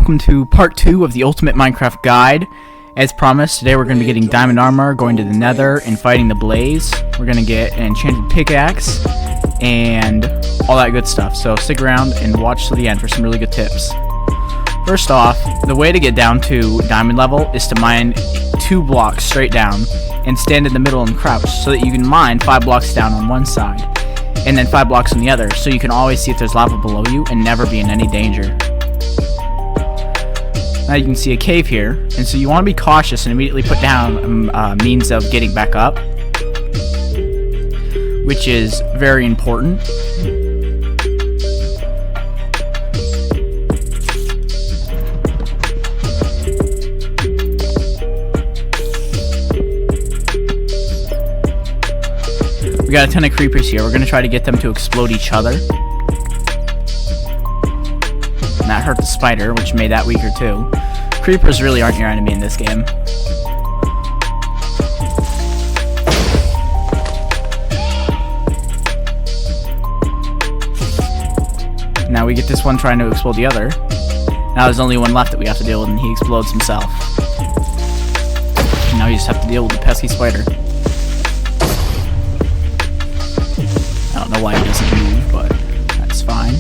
welcome to part 2 of the Ultimate Minecraft Guide. As promised, today we're going to be getting diamond armor, going to the Nether, and fighting the Blaze. We're going to get an enchanted pickaxe, and all that good stuff. So stick around and watch to the end for some really good tips. First off, the way to get down to diamond level is to mine 2 blocks straight down, and stand in the middle and crouch, so that you can mine 5 blocks down on one side, and then 5 blocks on the other, so you can always see if there's lava below you and never be in any danger. Now you can see a cave here, and so you want to be cautious and immediately put down means of getting back up, which is very important. We got a ton of creepers here. We're going to try to get them to explode each other. And that hurt the spider, which made that weaker too. Creepers really aren't your enemy in this game. Now we get this one trying to explode the other. Now there's only one left that we have to deal with, and he explodes himself. And now you just have to deal with the pesky spider. I don't know why he doesn't move, but that's fine.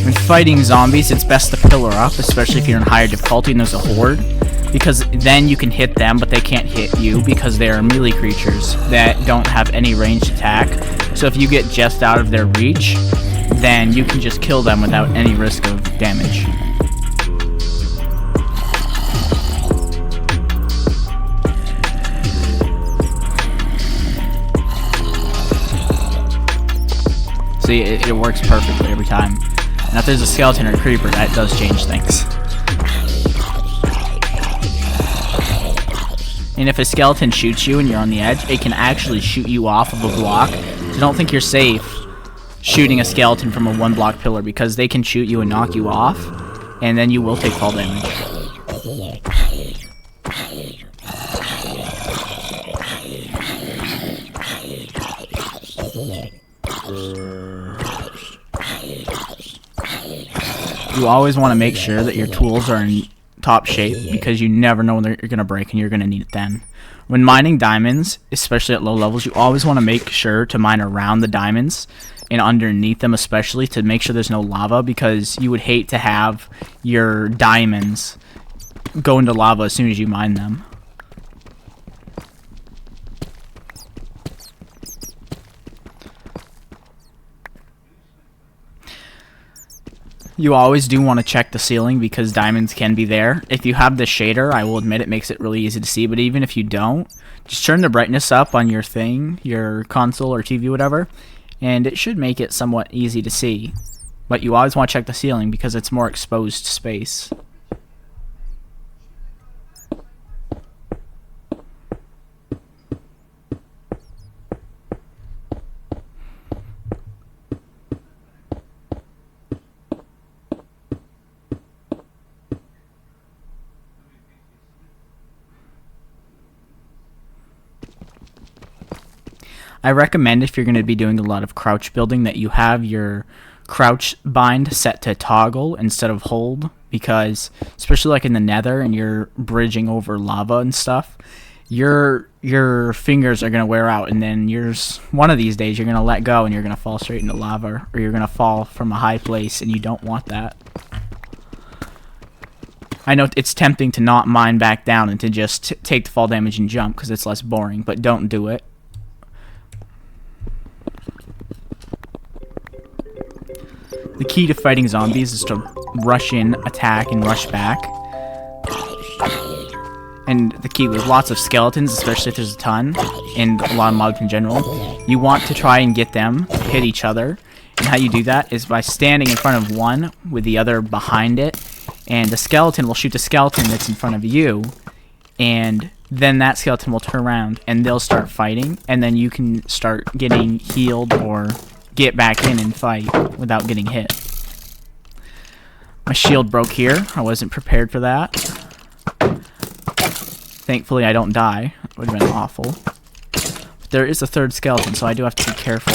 When fighting zombies, it's best to pillar up, especially if you're in higher difficulty and there's a horde, because then you can hit them, but they can't hit you because they are melee creatures that don't have any ranged attack. So if you get just out of their reach, then you can just kill them without any risk of damage. See, it works perfectly every time. Now if there's a skeleton or a creeper, that does change things. And if a skeleton shoots you and you're on the edge, it can actually shoot you off of a block. So don't think you're safe shooting a skeleton from a 1-block pillar, because they can shoot you and knock you off, and then you will take fall damage. You always want to make sure that your tools are in top shape, because you never know when they're going to break and you're going to need it then. When mining diamonds, especially at low levels, you always want to make sure to mine around the diamonds and underneath them, especially to make sure there's no lava, because you would hate to have your diamonds go into lava as soon as you mine them. You always do want to check the ceiling, because diamonds can be there. If you have the shader, I will admit it makes it really easy to see, but even if you don't, just turn the brightness up on your thing, your console or TV, whatever, and it should make it somewhat easy to see. But you always want to check the ceiling, because it's more exposed space. I recommend, if you're going to be doing a lot of crouch building, that you have your crouch bind set to toggle instead of hold, because especially like in the Nether and you're bridging over lava and stuff, your fingers are going to wear out, and then one of these days you're going to let go and you're going to fall straight into lava, or you're going to fall from a high place, and you don't want that. I know it's tempting to not mine back down and to just take the fall damage and jump, because it's less boring, but don't do it. The key to fighting zombies is to rush in, attack, and rush back. And the key with lots of skeletons, especially if there's a ton, and a lot of mobs in general, you want to try and get them to hit each other. And how you do that is by standing in front of one with the other behind it, and the skeleton will shoot the skeleton that's in front of you, and then that skeleton will turn around and they'll start fighting, and then you can start getting healed or get back in and fight without getting hit. My shield broke here. I wasn't prepared for that. Thankfully I don't die. It would have been awful. But there is a third skeleton, so I do have to be careful.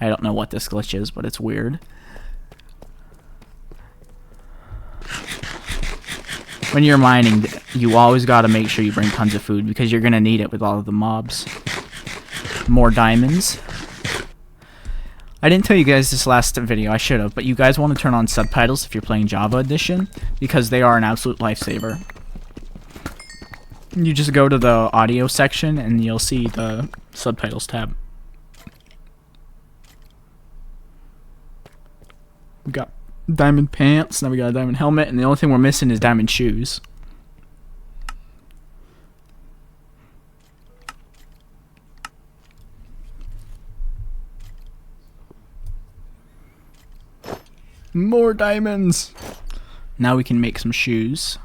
I don't know what this glitch is, but it's weird. When you're mining, you always gotta make sure you bring tons of food because you're gonna need it with all of the mobs. More diamonds. I didn't tell you guys this last video, I should have, but you guys want to turn on subtitles if you're playing Java Edition because they are an absolute lifesaver. You just go to the audio section and you'll see the subtitles tab. We got diamond pants, now we got a diamond helmet, and the only thing we're missing is diamond shoes. More diamonds! Now we can make some shoes.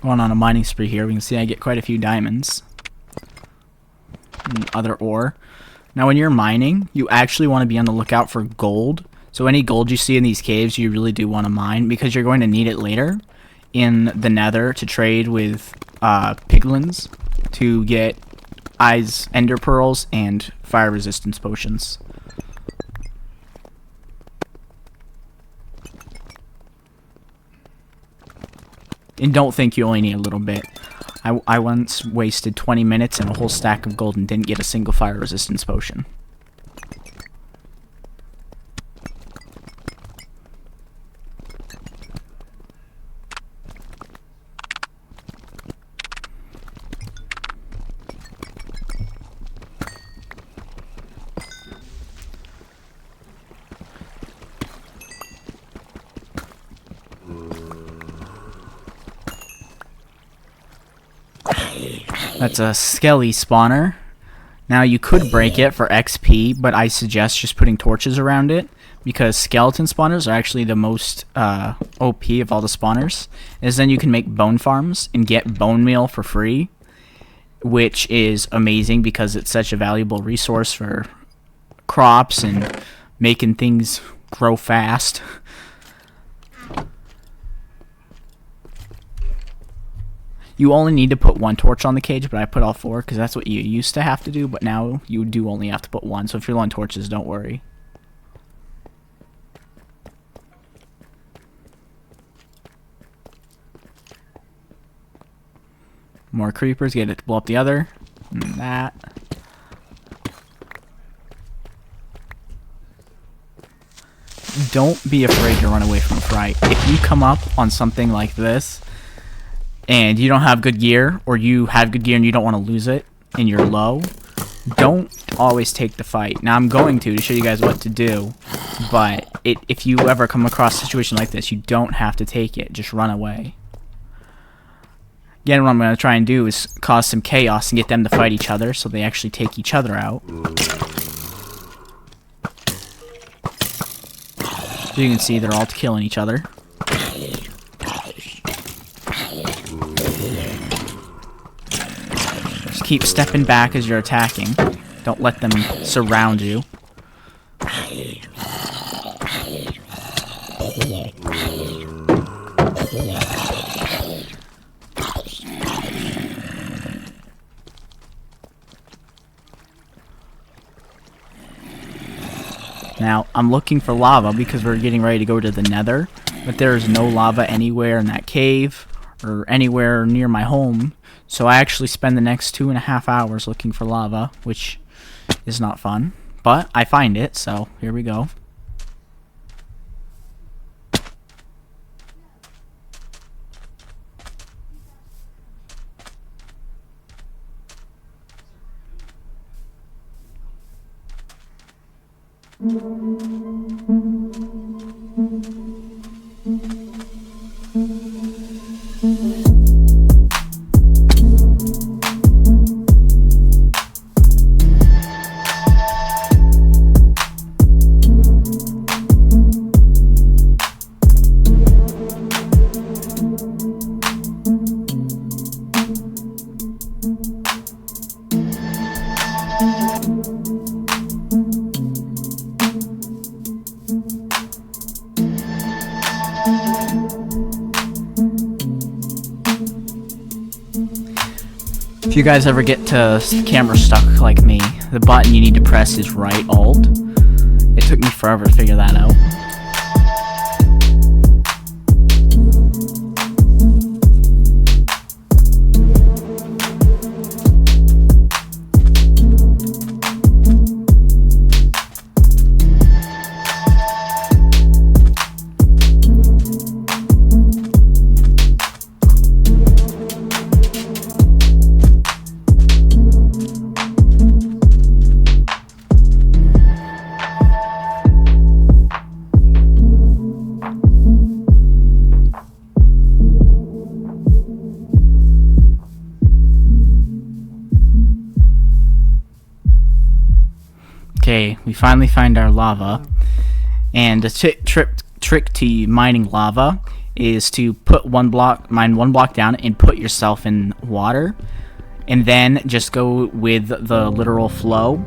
Going on a mining spree here, we can see I get quite a few diamonds and other ore. Now when you're mining, you actually want to be on the lookout for gold. So any gold you see in these caves, you really do want to mine because you're going to need it later in the Nether to trade with piglins to get eyes, ender pearls, and fire resistance potions. And don't think you only need a little bit. I once wasted 20 minutes and a whole stack of gold and didn't get a single fire resistance potion. That's a skelly spawner. Now you could break it for XP, but I suggest just putting torches around it because skeleton spawners are actually the most OP of all the spawners. Is then you can make bone farms and get bone meal for free, which is amazing because it's such a valuable resource for crops and making things grow fast. You only need to put one torch on the cage, but I put all 4 because that's what you used to have to do, but now you do only have to put 1. So if you're low on torches, don't worry. More creepers, get it to blow up the other. And that. Don't be afraid to run away from a fright. If you come up on something like this, and you don't have good gear, or you have good gear and you don't want to lose it, and you're low, don't always take the fight. Now I'm going to show you guys what to do, but if you ever come across a situation like this, you don't have to take it, just run away. Again, what I'm going to try and do is cause some chaos and get them to fight each other, so they actually take each other out. So you can see they're all killing each other. Keep stepping back as you're attacking. Don't let them surround you. Now, I'm looking for lava because we're getting ready to go to the Nether, but there is no lava anywhere in that cave or anywhere near my home. So I actually spend the next 2.5 hours looking for lava, which is not fun. But I find it, so here we go. If you guys ever get to camera stuck like me, the button you need to press is right Alt. It took me forever to figure that out. Okay, we finally find our lava, and the trick to mining lava is to mine one block down and put yourself in water, and then just go with the literal flow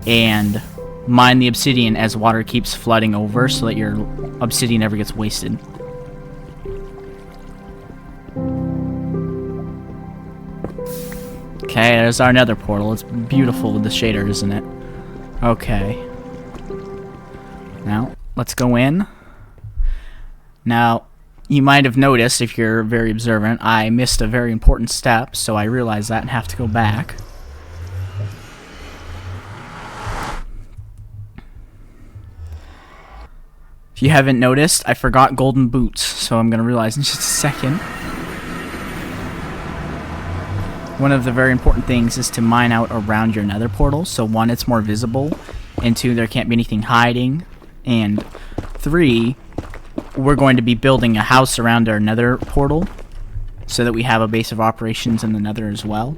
and mine the obsidian as water keeps flooding over so that your obsidian never gets wasted. Okay, there's our nether portal. It's beautiful with the shader, isn't it? Okay. Now, let's go in. Now, you might have noticed, if you're very observant, I missed a very important step, so I realized that and have to go back. If you haven't noticed, I forgot golden boots, so I'm gonna realize in just a second. One of the very important things is to mine out around your nether portal, so 1, it's more visible, and 2, there can't be anything hiding, and 3, we're going to be building a house around our nether portal so that we have a base of operations in the nether as well.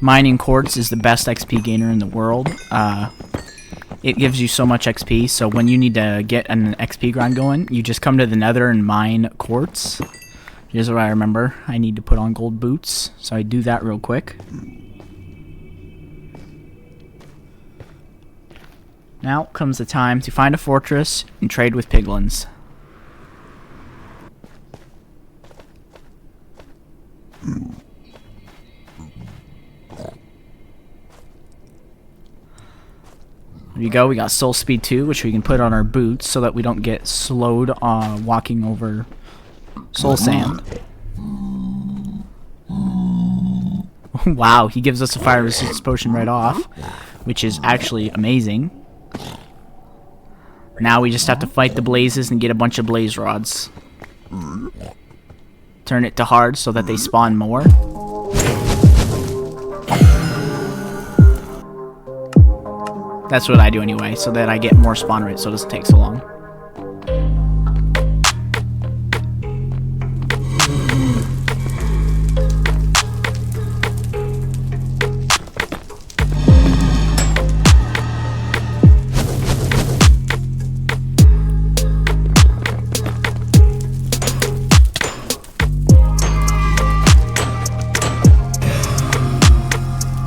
Mining quartz is the best XP gainer in the world. It gives you so much XP, so when you need to get an XP grind going, you just come to the nether and mine quartz. Here's what I remember. I need to put on gold boots, so I do that real quick. Now comes the time to find a fortress and trade with piglins. There you go, we got soul speed 2, which we can put on our boots so that we don't get slowed walking over soul sand. Wow, he gives us a fire resistance potion right off, which is actually amazing. Now we just have to fight the blazes and get a bunch of blaze rods. Turn it to hard so that they spawn more. That's what I do anyway, so that I get more spawn rate so it doesn't take so long.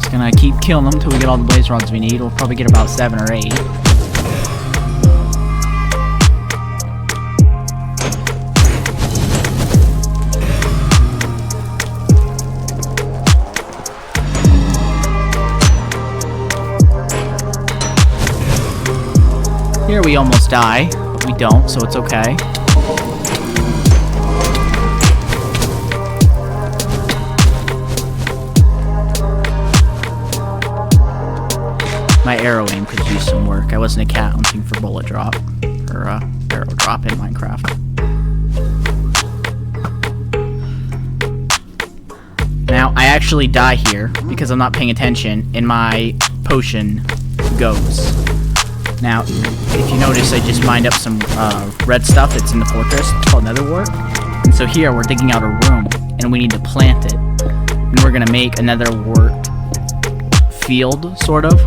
Gonna keep killing them until we get all the blaze rods we need. We'll probably get about 7 or 8. Here we almost die, but we don't, so it's okay. My arrow aim could use some work. I wasn't a cat hunting for bullet drop, or arrow drop in Minecraft. Now, I actually die here because I'm not paying attention, and my potion goes. Now, if you notice, I just mined up some red stuff that's in the fortress. It's called nether wart. So here we're digging out a room, and we need to plant it. And we're gonna make another wort field, sort of.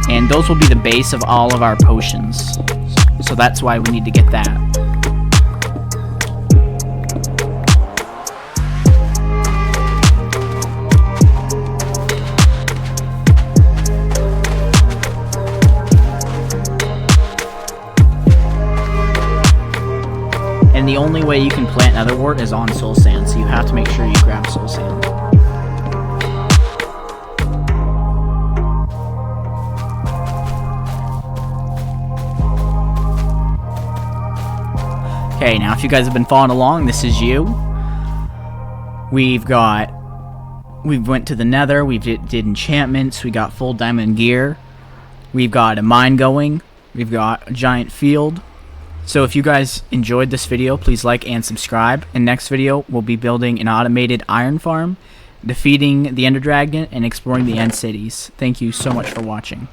And those will be the base of all of our potions. So that's why we need to get that. And the only way you can plant another wort is on soul sand, so you have to make sure you grab soul sand. Okay, now if you guys have been following along, this is you. We went to the Nether, we did enchantments, we got full diamond gear, we've got a mine going, we've got a giant field. So if you guys enjoyed this video, please like and subscribe. In next video, we'll be building an automated iron farm, defeating the Ender Dragon, and exploring the end cities. Thank you so much for watching.